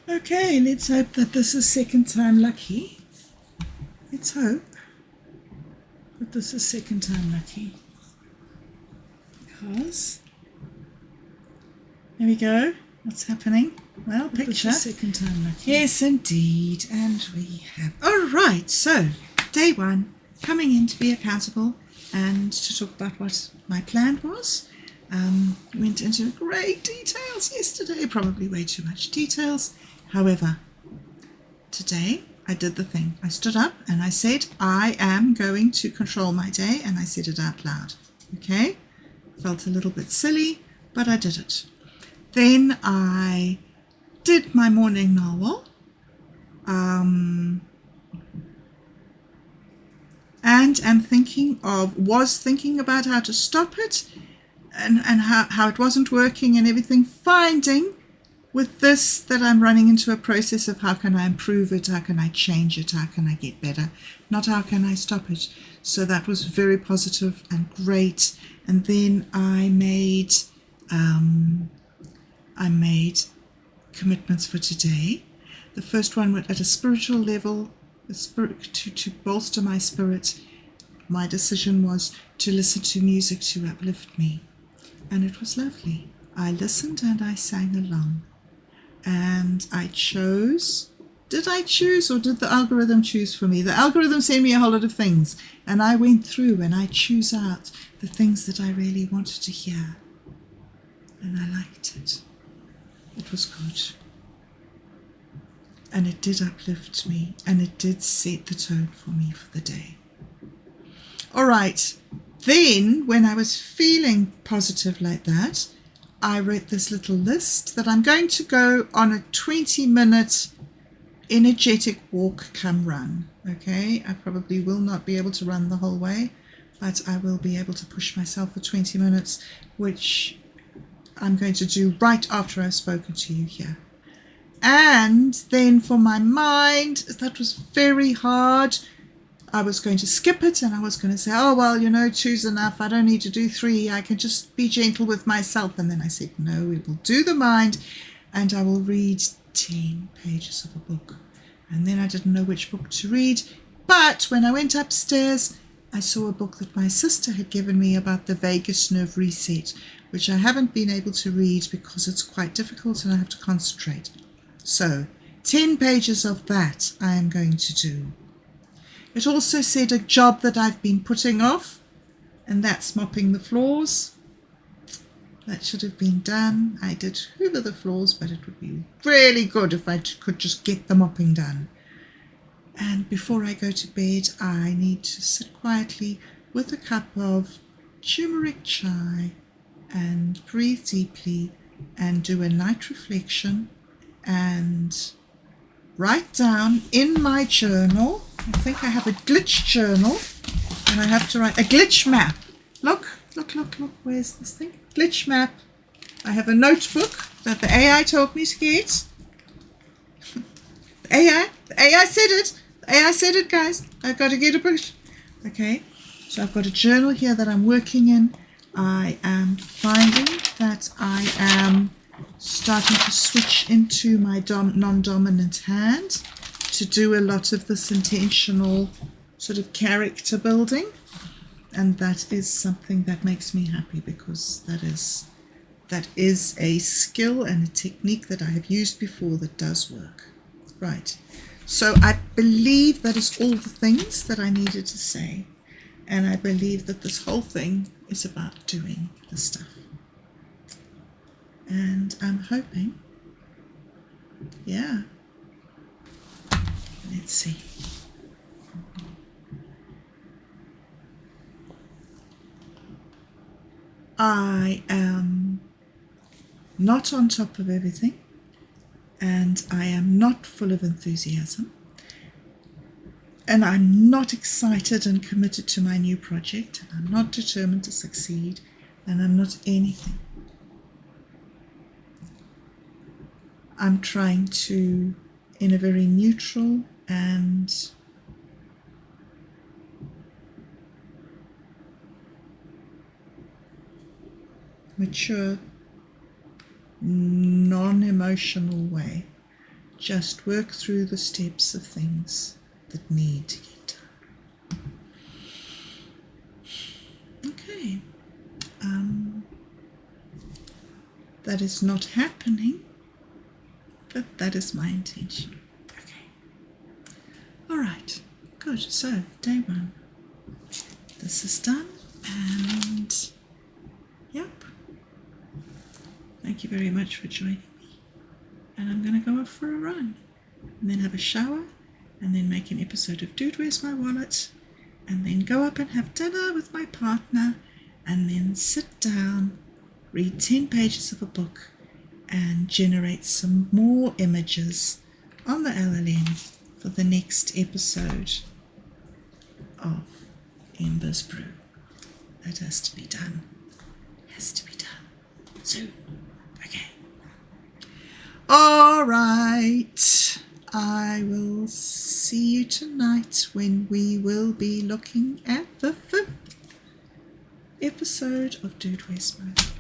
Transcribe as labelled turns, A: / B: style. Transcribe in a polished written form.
A: Okay, let's hope that this is second time lucky. Let's hope that this is second time lucky. Because, there we go. What's happening? Well, picture.
B: Second time lucky.
A: Yes, indeed. And we have. All right, so day one, coming in to be accountable and to talk about what my plan was. Went into great details yesterday, probably way too much details. However, today I did the thing. I stood up and I said, I am going to control my day, and I said it out loud. Okay? Felt a little bit silly, but I did it. Then I did my morning narwhal. And was thinking about how to stop it and how it wasn't working and everything. Finding with this that I'm running into a process of how can I improve it, how can I change it, how can I get better, not how can I stop it. So that was very positive and great. And then I made commitments for today. The first one went at a spiritual level, to bolster my spirit. My decision was to listen to music to uplift me, and it was lovely. I listened and I sang along, and I chose. Did I choose, or did the algorithm choose for me? The algorithm sent me a whole lot of things, and I went through and I chose out the things that I really wanted to hear, and I liked it. It was good. And it did uplift me, and it did set the tone for me for the day. All right. Then, when I was feeling positive like that, I wrote this little list that I'm going to go on a 20-minute energetic walk come run. Okay? I probably will not be able to run the whole way, but I will be able to push myself for 20 minutes, which I'm going to do right after I've spoken to you here. And then for my mind, that was very hard. I was going to skip it, and I was going to say, oh, well, two's enough. I don't need to do 3. I can just be gentle with myself. And then I said, no, we will do the mind, and I will read 10 pages of a book. And then I didn't know which book to read. But when I went upstairs, I saw a book that my sister had given me about the vagus nerve reset, which I haven't been able to read because it's quite difficult and I have to concentrate. So, 10 pages of that I am going to do. It also said a job that I've been putting off, and that's mopping the floors. That should have been done. I did hoover the floors, but it would be really good if I could just get the mopping done. And before I go to bed, I need to sit quietly with a cup of turmeric chai and breathe deeply and do a night reflection and write down in my journal. I think I have a glitch journal, and I have to write a glitch map. Look, where's this thing? Glitch map. I have a notebook that the AI told me to get. The AI said it. The AI said it, guys. I've got to get a book. Okay, so I've got a journal here that I'm working in. I am finding that I am starting to switch into my non-dominant hand to do a lot of this intentional sort of character building, and that is something that makes me happy, because that is a skill and a technique that I have used before that does work. Right, so I believe that is all the things that I needed to say, and I believe that this whole thing is about doing the stuff. And I'm hoping, yeah, let's see. I am not on top of everything, and I am not full of enthusiasm, and I'm not excited and committed to my new project, and I'm not determined to succeed, and I'm not anything. I'm trying to, in a very neutral and mature, non-emotional way, just work through the steps of things that need to get done. Okay. That is not happening, but that is my intention. Okay. All right. Good. So, day 1. This is done, and yep. Thank you very much for joining me. And I'm going to go off for a run, and then have a shower, and then make an episode of Dude, Where's My Wallet? And then go up and have dinner with my partner, and then sit down, read 10 pages of a book, and generate some more images on the LLM for the next episode of Ember's Brew. That has to be done. Has to be done soon. Okay. All right. I will see you tonight when we will be looking at the 5th episode of Dude, Where's My Wallet?